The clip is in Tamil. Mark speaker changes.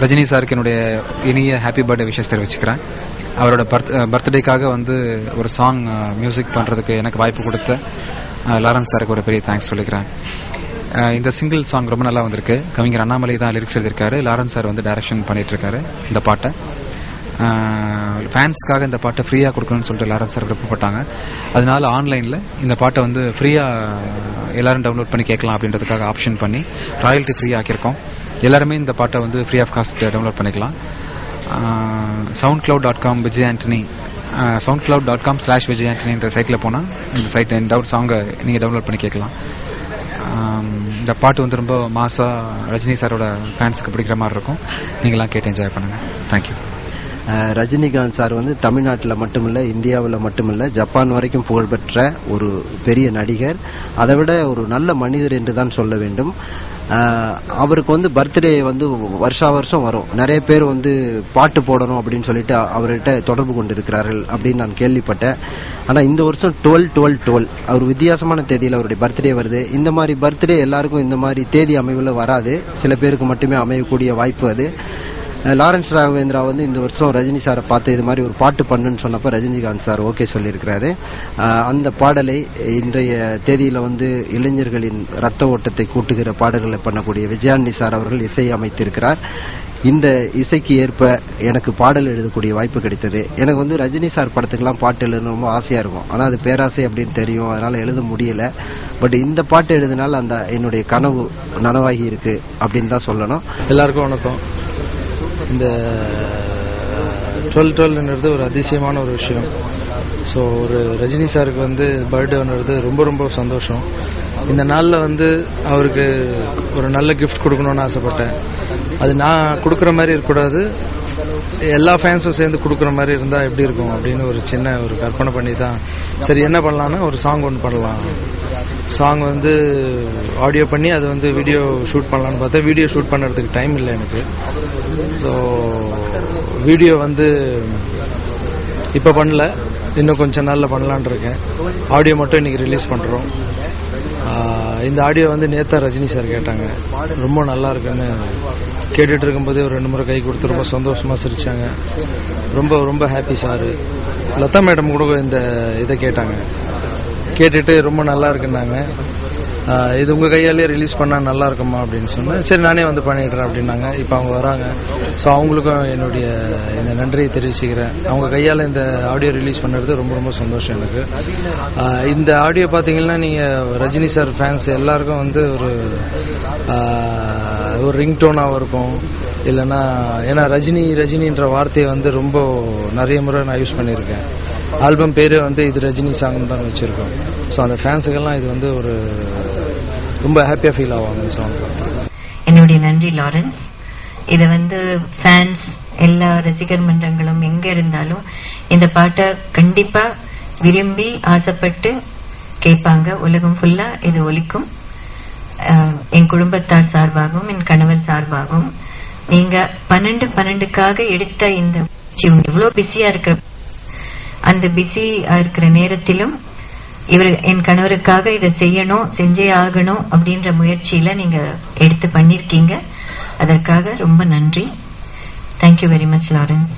Speaker 1: ரஜினி சாருக்கு என்னுடைய இனிய ஹாப்பி பர்த்டே விஷஸ் தெரிவிச்சுக்கிறேன். அவரோட பர்த்டேக்காக வந்து ஒரு சாங் மியூசிக் பண்ணுறதுக்கு எனக்கு வாய்ப்பு கொடுத்த லாரன்ஸ் சாருக்கு ஒரு பெரிய தேங்க்ஸ் சொல்லிக்கிறேன். இந்த சிங்கிள் சாங் ரொம்ப நல்லா வந்திருக்கு. கவிஞர் அண்ணாமலை தான் லிரிக்ஸ் எழுதியிருக்காரு. லாரன்ஸ் சார் வந்து டைரக்ஷன் பண்ணிட்டு இருக்காரு இந்த பாட்டை. ஃபேன்ஸ்க்காக இந்த பாட்டை ஃப்ரீயாக கொடுக்கணும்னு சொல்லிட்டு லாரன்ஸ் சார் விருப்பப்பட்டாங்க. அதனால ஆன்லைனில் இந்த பாட்டை வந்து ஃப்ரீயாக எல்லாரும் டவுன்லோட் பண்ணி கேட்கலாம் அப்படின்றதுக்காக ஆப்ஷன் பண்ணி ராயல்ட்டி ஃப்ரீயாக ஆக்கியிருக்கோம். எல்லாருமே இந்த பாட்டை வந்து ஃப்ரீ ஆஃப் காஸ்ட் டவுன்லோட் பண்ணிக்கலாம். soundcloud.com விஜய் ஆண்டனி soundcloud.com/விஜய் ஆண்டனின்ற சைட்டில் போனால் இந்த சைட் சாங்கை நீங்கள் டவுன்லோட் பண்ணி கேட்கலாம். இந்த பாட்டு வந்து ரொம்ப மாசாக ரஜினி சாரோட ஃபேன்ஸுக்கு பிடிக்கிற மாதிரி இருக்கும். நீங்களாம் கேட்டு என்ஜாய் பண்ணுங்கள். தேங்க்யூ.
Speaker 2: ரஜினிகாந்த் சார் வந்து தமிழ்நாட்டில் மட்டுமில்ல, இந்தியாவில் மட்டுமில்ல, ஜப்பான் வரைக்கும் புகழ்பெற்ற ஒரு பெரிய நடிகர். அதை விட ஒரு நல்ல மனிதர் என்று தான் சொல்ல வேண்டும். அவருக்கு வந்து பர்த்டே வந்து வருஷா வருஷம் வரும். நிறைய பேர் வந்து பாட்டு போடணும் அப்படின்னு சொல்லிட்டு அவர்கிட்ட தொடர்பு கொண்டு இருக்கிறார்கள் அப்படின்னு நான் கேள்விப்பட்டேன். ஆனால் இந்த வருஷம் 12/12 அவர் வித்தியாசமான தேதியில் அவருடைய பர்த்டே வருது. இந்த மாதிரி பர்த்டே எல்லாருக்கும் இந்த மாதிரி தேதி அமைவில் வராது. சில பேருக்கு மட்டுமே அமையக்கூடிய வாய்ப்பு அது. லாரன்ஸ் ராகவேந்திரா வந்து இந்த வருஷம் ரஜினி சாரை பார்த்து இது மாதிரி ஒரு பாட்டு பண்ணுன்னு சொன்னப்போ ரஜினிகாந்த் சார் ஓகே சொல்லியிருக்கிறாரு. அந்த பாடலை இன்றைய தேதியில் வந்து இளைஞர்களின் ரத்த ஓட்டத்தை கூட்டுகிற பாடல்களை பண்ணக்கூடிய விஜயாண்டி சார் அவர்கள் இசை அமைத்திருக்கிறார். இந்த இசைக்கு ஏற்ப எனக்கு பாடல் எழுதக்கூடிய வாய்ப்பு கிடைத்தது. எனக்கு வந்து ரஜினி சார் படத்துக்கெல்லாம் பாட்டு எழுதணும் ரொம்ப ஆசையா இருக்கும். ஆனால் அது பேராசை அப்படின்னு தெரியும், அதனால எழுத முடியல. பட் இந்த பாட்டு எழுதினால் அந்த என்னுடைய கனவு நனவாகி இருக்கு அப்படின்னு தான் சொல்லணும்.
Speaker 3: எல்லாருக்கும் வணக்கம். இந்த 12/12ன்றது ஒரு அதிசயமான ஒரு விஷயம். ஸோ ஒரு ரஜினி சாருக்கு வந்து பர்த்டேன்றது ரொம்ப ரொம்ப சந்தோஷம். இந்த நாளில் வந்து அவருக்கு ஒரு நல்ல கிஃப்ட் கொடுக்கணும்னு ஆசைப்பட்டேன். அது நான் கொடுக்குற மாதிரி இருக்கக்கூடாது, எல்லா ஃபேன்ஸும் சேர்ந்து கொடுக்குற மாதிரி இருந்தால் எப்படி இருக்கும் அப்படின்னு ஒரு சின்ன ஒரு கற்பனை பண்ணி தான் சரி என்ன பண்ணலான்னா ஒரு சாங் ஒன்று பண்ணலாம். சாங் வந்து ஆடியோ பண்ணி அது வந்து வீடியோ ஷூட் பண்ணலான்னு பார்த்தா வீடியோ ஷூட் பண்ணுறதுக்கு டைம் இல்லை எனக்கு. ஸோ வீடியோ வந்து இப்போ பண்ணல, இன்னும் கொஞ்சம் நாளில் பண்ணலான் இருக்கேன். ஆடியோ மட்டும் இன்றைக்கி ரிலீஸ் பண்ணுறோம். இந்த ஆடியோ வந்து நேத்தா ரஜினி சார் கேட்டாங்க, ரொம்ப நல்லா இருக்குன்னு கேட்டுட்டு இருக்கும்போதே ஒரு 2 முறை கை கொடுத்து ரொம்ப சந்தோஷமாக சிரித்தாங்க. ரொம்ப ரொம்ப ஹாப்பி சார். லதா மேடம் கூட இந்த இதை கேட்டாங்க, கேட்டுட்டு ரொம்ப நல்லா இருக்குன்னாங்க. இது உங்கள் கையாலே ரிலீஸ் பண்ணால் நல்லா இருக்குமா அப்படின்னு சொன்னேன். சரி நானே வந்து பண்ணிடுறேன் அப்படின்னாங்க. இப்போ அவங்க வராங்க. ஸோ அவங்களுக்கும் என்னுடைய இந்த நன்றியை தெரிவிச்சுக்கிறேன். அவங்க கையால் இந்த ஆடியோ ரிலீஸ் பண்ணுறது ரொம்ப ரொம்ப சந்தோஷம் எனக்கு. இந்த ஆடியோ பார்த்தீங்கன்னா நீங்கள் ரஜினி சார் ஃபேன்ஸ் எல்லாருக்கும் வந்து ஒரு ரிங்டோனாகவும் இருக்கும். இல்லைன்னா ஏன்னா ரஜினின்ற வார்த்தையை வந்து ரொம்ப நிறைய முறை நான் யூஸ் பண்ணியிருக்கேன். ஆல்பம் பேரே வந்து இது ரஜினி சாங்னு தான் வச்சுருக்கோம். ஸோ அந்த ஃபேன்ஸுக்கெல்லாம் இது வந்து ஒரு ரொம்ப ஹாப்பியாக ஃபீல் ஆவாங்க சாங்.
Speaker 4: என்னுடைய நன்றி லாரன்ஸ். இதை வந்து ஃபேன்ஸ் எல்லா ரசிகர் மன்றங்களும் எங்கே இருந்தாலும் இந்த பாட்டை கண்டிப்பாக விரும்பி ஆசைப்பட்டு கேட்பாங்க. உலகம் ஃபுல்லாக இது ஒலிக்கும். என் குடும்பத்தார் சார்பாகவும் என் கணவர் சார்பாகவும் நீங்கள் 12/12க்காக எடுத்த இந்த இவ்வளோ பிஸியாக இருக்கிற அந்த பிஸியாக இருக்கிற நேரத்திலும் என் கணவருக்காக இதை செய்யணும், செஞ்சே ஆகணும் அப்படின்ற முயற்சியில நீங்க எடுத்து பண்ணிருக்கீங்க. அதற்காக ரொம்ப நன்றி. Thank you very much Lawrence.